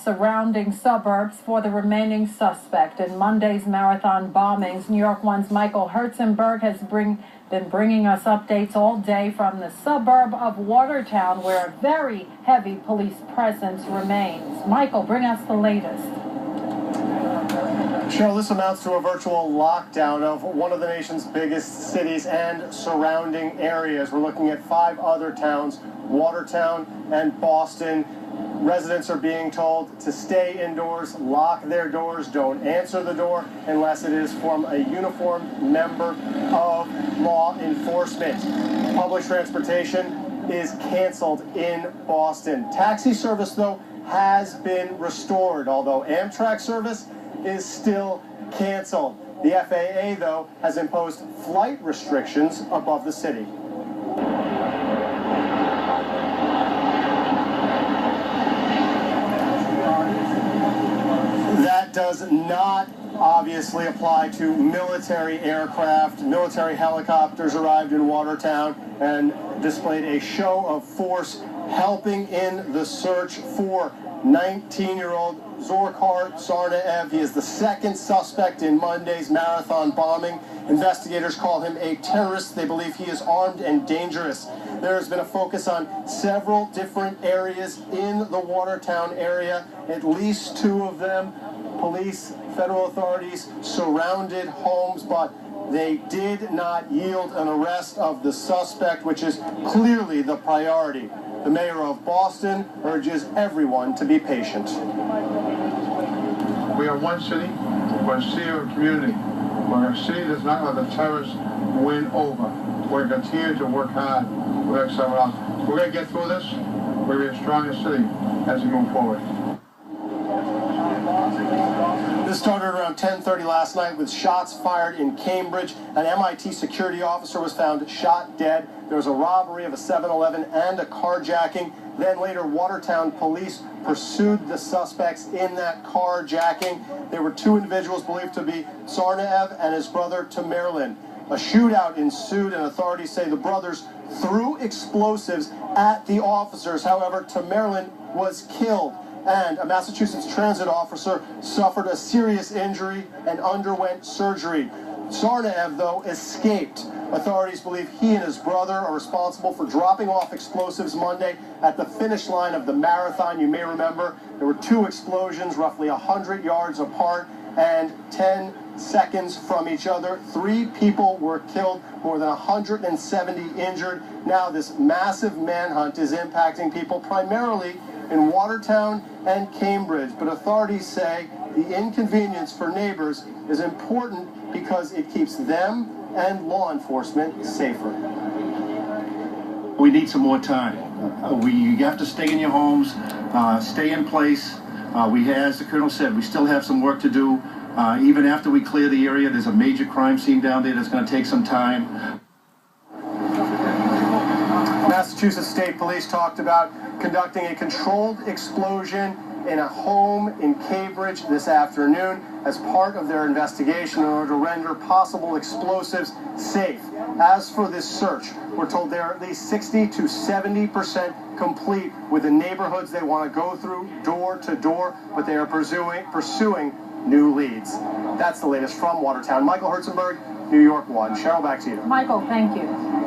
surrounding suburbs for the remaining suspect in Monday's marathon bombings. New York One's Michael Herzenberg has been bringing us updates all day from the suburb of Watertown, where a very heavy police presence remains. Michael, bring us the latest. Cheryl, this amounts to a virtual lockdown of one of the nation's biggest cities and surrounding areas. We're looking at 5 other towns, Watertown and Boston. Residents are being told to stay indoors, lock their doors, don't answer the door unless it is from a uniformed member of law enforcement. Public transportation is canceled in Boston. Taxi service, though, has been restored, although Amtrak service is still canceled. The FAA, though, has imposed flight restrictions above the city. That does not obviously apply to military aircraft. Military helicopters arrived in Watertown and displayed a show of force, helping in the search for 19-year-old Dzhokhar Tsarnaev. He is the second suspect in Monday's marathon bombing. Investigators call him a terrorist. They believe he is armed and dangerous. There has been a focus on several different areas in the Watertown area. At least 2 of them, police, federal authorities surrounded homes, but they did not yield an arrest of the suspect, which is clearly the priority. The mayor of Boston urges everyone to be patient. We are one city, we're a city of a community. We're a city that's not going to let the terrorists win over. We're going to continue to work hard. We're going to get through this. We're going to be a stronger city as we move forward. This started around 10:30 last night with shots fired in Cambridge. An MIT security officer was found shot dead. There was a robbery of a 7-Eleven and a carjacking. Then later, Watertown police pursued the suspects in that carjacking. There were 2 individuals believed to be Tsarnaev and his brother Tamerlan. A shootout ensued, and authorities say the brothers threw explosives at the officers. However, Tamerlan was killed, and a Massachusetts transit officer suffered a serious injury and underwent surgery. Tsarnaev, though, escaped. Authorities believe he and his brother are responsible for dropping off explosives Monday at the finish line of the marathon. You may remember there were 2 explosions roughly 100 yards apart and 10 seconds from each other. 3 people were killed, more than 170 injured. Now this massive manhunt is impacting people primarily in Watertown and Cambridge, but authorities say the inconvenience for neighbors is important because it keeps them and law enforcement safer. We need some more time. You have to stay in your homes, stay in place. As the Colonel said, we still have some work to do. Even after we clear the area, there's a major crime scene down there that's going to take some time. Massachusetts State Police talked about conducting a controlled explosion in a home in Cambridge this afternoon as part of their investigation in order to render possible explosives safe. As for this search, we're told they're at least 60 to 70% complete with the neighborhoods they want to go through door to door, but they are pursuing new leads. That's the latest from Watertown. Michael Herzenberg, New York One. Cheryl, back to you. Michael, thank you.